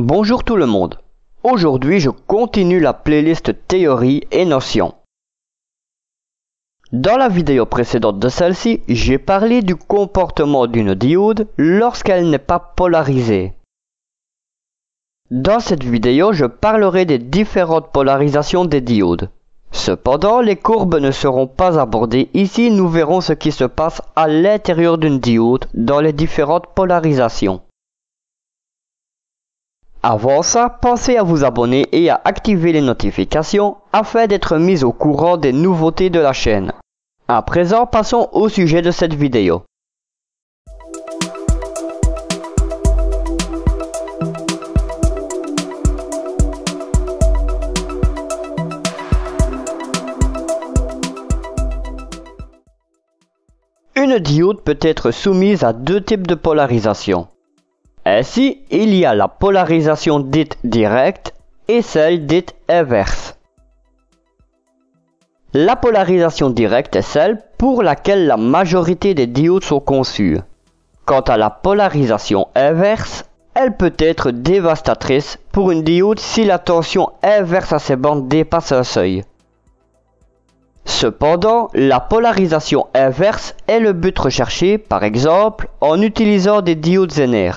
Bonjour tout le monde. Aujourd'hui, je continue la playlist théorie et notions. Dans la vidéo précédente de celle-ci, j'ai parlé du comportement d'une diode lorsqu'elle n'est pas polarisée. Dans cette vidéo, je parlerai des différentes polarisations des diodes. Cependant, les courbes ne seront pas abordées ici, nous verrons ce qui se passe à l'intérieur d'une diode dans les différentes polarisations. Avant ça, pensez à vous abonner et à activer les notifications afin d'être mis au courant des nouveautés de la chaîne. À présent, passons au sujet de cette vidéo. Une diode peut être soumise à deux types de polarisation. Ainsi, il y a la polarisation dite directe et celle dite inverse. La polarisation directe est celle pour laquelle la majorité des diodes sont conçues. Quant à la polarisation inverse, elle peut être dévastatrice pour une diode si la tension inverse à ses bandes dépasse un seuil. Cependant, la polarisation inverse est le but recherché, par exemple, en utilisant des diodes Zener.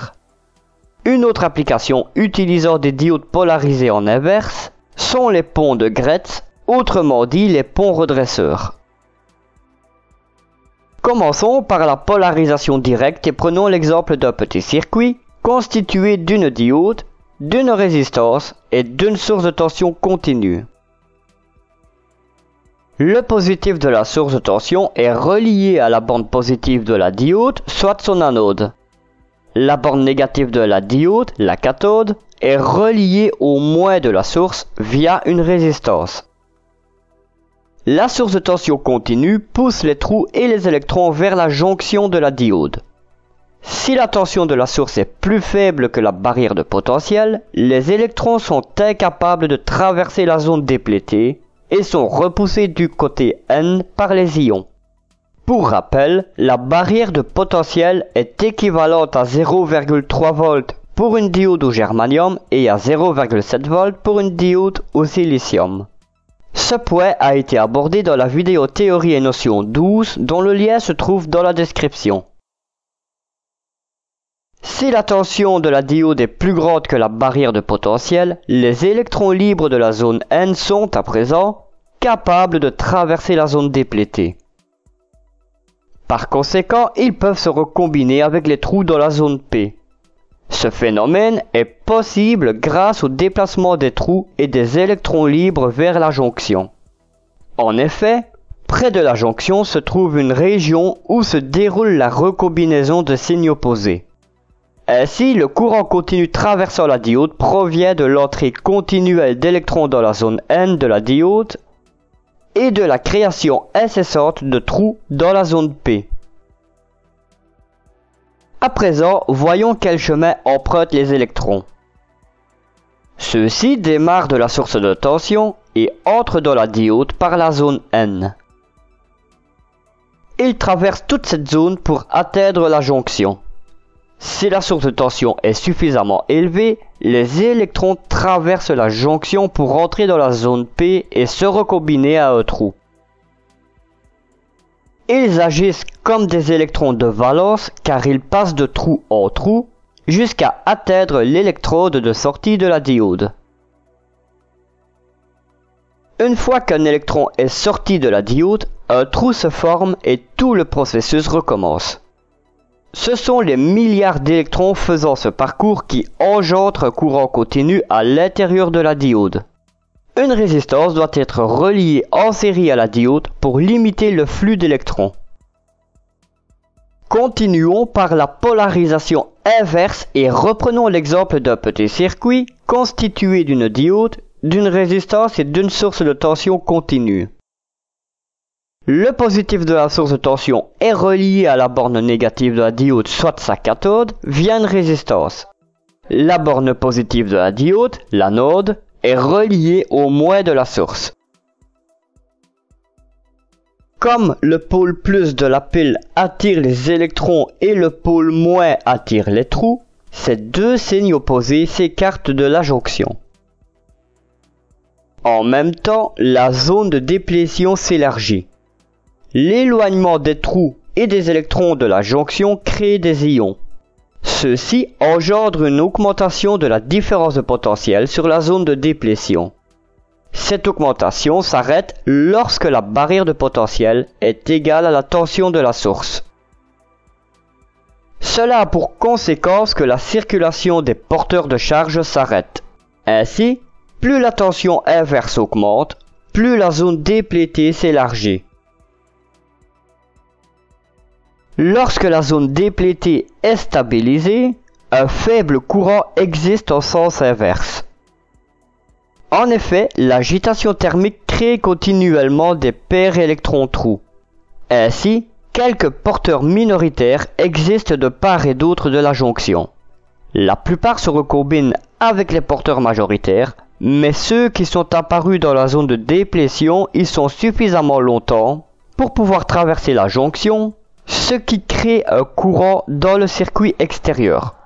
Une autre application utilisant des diodes polarisées en inverse sont les ponts de Gretz, autrement dit les ponts redresseurs. Commençons par la polarisation directe et prenons l'exemple d'un petit circuit constitué d'une diode, d'une résistance et d'une source de tension continue. Le positif de la source de tension est relié à la borne positive de la diode, soit son anode. La borne négative de la diode, la cathode, est reliée au moins de la source via une résistance. La source de tension continue pousse les trous et les électrons vers la jonction de la diode. Si la tension de la source est plus faible que la barrière de potentiel, les électrons sont incapables de traverser la zone déplétée et sont repoussés du côté N par les ions. Pour rappel, la barrière de potentiel est équivalente à 0,3 volts pour une diode au germanium et à 0,7 volts pour une diode au silicium. Ce point a été abordé dans la vidéo théorie et notions 12 dont le lien se trouve dans la description. Si la tension de la diode est plus grande que la barrière de potentiel, les électrons libres de la zone N sont à présent capables de traverser la zone déplétée. Par conséquent, ils peuvent se recombiner avec les trous dans la zone P. Ce phénomène est possible grâce au déplacement des trous et des électrons libres vers la jonction. En effet, près de la jonction se trouve une région où se déroule la recombinaison de signes opposés. Ainsi, le courant continu traversant la diode provient de l'entrée continuelle d'électrons dans la zone N de la diode et de la création incessante de trous dans la zone P. À présent, voyons quel chemin empruntent les électrons. Ceux-ci démarrent de la source de tension et entrent dans la diode par la zone N. Ils traversent toute cette zone pour atteindre la jonction. Si la source de tension est suffisamment élevée, les électrons traversent la jonction pour entrer dans la zone P et se recombiner à un trou. Ils agissent comme des électrons de valence car ils passent de trou en trou jusqu'à atteindre l'électrode de sortie de la diode. Une fois qu'un électron est sorti de la diode, un trou se forme et tout le processus recommence. Ce sont les milliards d'électrons faisant ce parcours qui engendrent un courant continu à l'intérieur de la diode. Une résistance doit être reliée en série à la diode pour limiter le flux d'électrons. Continuons par la polarisation inverse et reprenons l'exemple d'un petit circuit constitué d'une diode, d'une résistance et d'une source de tension continue. Le positif de la source de tension est relié à la borne négative de la diode, soit sa cathode, via une résistance. La borne positive de la diode, l'anode, est reliée au moins de la source. Comme le pôle plus de la pile attire les électrons et le pôle moins attire les trous, ces deux signes opposés s'écartent de la jonction. En même temps, la zone de déplétion s'élargit. L'éloignement des trous et des électrons de la jonction crée des ions. Ceci engendre une augmentation de la différence de potentiel sur la zone de déplétion. Cette augmentation s'arrête lorsque la barrière de potentiel est égale à la tension de la source. Cela a pour conséquence que la circulation des porteurs de charge s'arrête. Ainsi, plus la tension inverse augmente, plus la zone déplétée s'élargit. Lorsque la zone déplétée est stabilisée, un faible courant existe en sens inverse. En effet, l'agitation thermique crée continuellement des paires électrons-trous. Ainsi, quelques porteurs minoritaires existent de part et d'autre de la jonction. La plupart se recombinent avec les porteurs majoritaires, mais ceux qui sont apparus dans la zone de déplétion y sont suffisamment longtemps pour pouvoir traverser la jonction, ce qui crée un courant dans le circuit extérieur.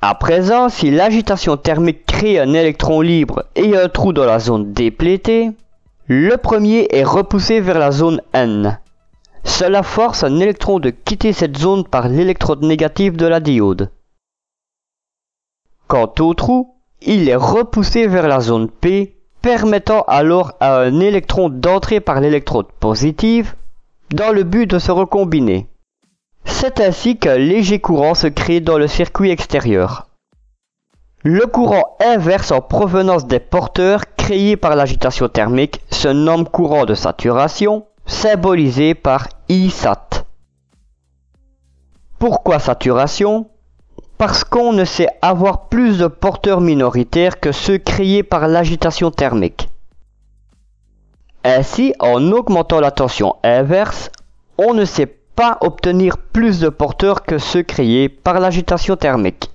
À présent, si l'agitation thermique crée un électron libre et un trou dans la zone déplétée, le premier est repoussé vers la zone N. Cela force un électron de quitter cette zone par l'électrode négative de la diode. Quant au trou, il est repoussé vers la zone P, permettant alors à un électron d'entrer par l'électrode positive dans le but de se recombiner. C'est ainsi qu'un léger courant se crée dans le circuit extérieur. Le courant inverse en provenance des porteurs créé par l'agitation thermique se nomme courant de saturation, symbolisé par ISAT. Pourquoi saturation? Parce qu'on ne sait avoir plus de porteurs minoritaires que ceux créés par l'agitation thermique. Ainsi, en augmentant la tension inverse, on ne sait pas obtenir plus de porteurs que ceux créés par l'agitation thermique.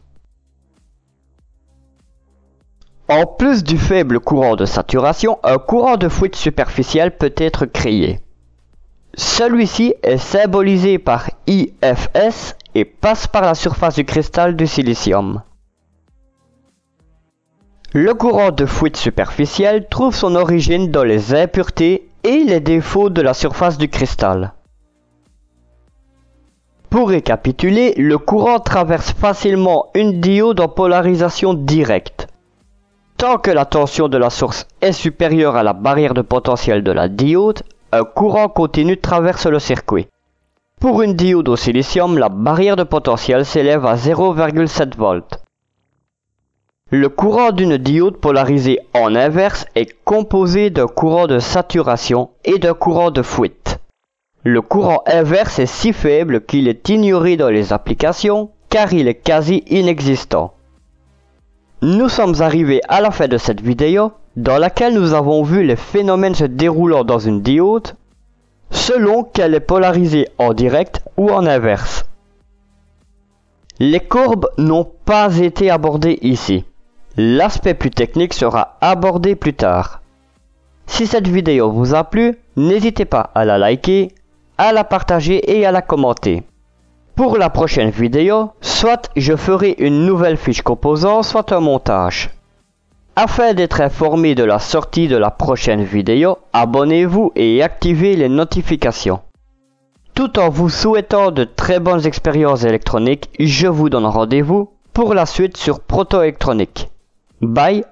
En plus du faible courant de saturation, un courant de fuite superficiel peut être créé. Celui-ci est symbolisé par IFS et passe par la surface du cristal du silicium. Le courant de fuite superficiel trouve son origine dans les impuretés et les défauts de la surface du cristal. Pour récapituler, le courant traverse facilement une diode en polarisation directe. Tant que la tension de la source est supérieure à la barrière de potentiel de la diode, un courant continu traverse le circuit. Pour une diode au silicium, la barrière de potentiel s'élève à 0,7 volts. Le courant d'une diode polarisée en inverse est composé d'un courant de saturation et d'un courant de fuite. Le courant inverse est si faible qu'il est ignoré dans les applications car il est quasi inexistant. Nous sommes arrivés à la fin de cette vidéo dans laquelle nous avons vu les phénomènes se déroulant dans une diode selon qu'elle est polarisée en direct ou en inverse. Les courbes n'ont pas été abordées ici. L'aspect plus technique sera abordé plus tard. Si cette vidéo vous a plu, n'hésitez pas à la liker, à la partager et à la commenter. Pour la prochaine vidéo, soit je ferai une nouvelle fiche composant, soit un montage. Afin d'être informé de la sortie de la prochaine vidéo, abonnez-vous et activez les notifications. Tout en vous souhaitant de très bonnes expériences électroniques, je vous donne rendez-vous pour la suite sur Proto Électronique. Bye!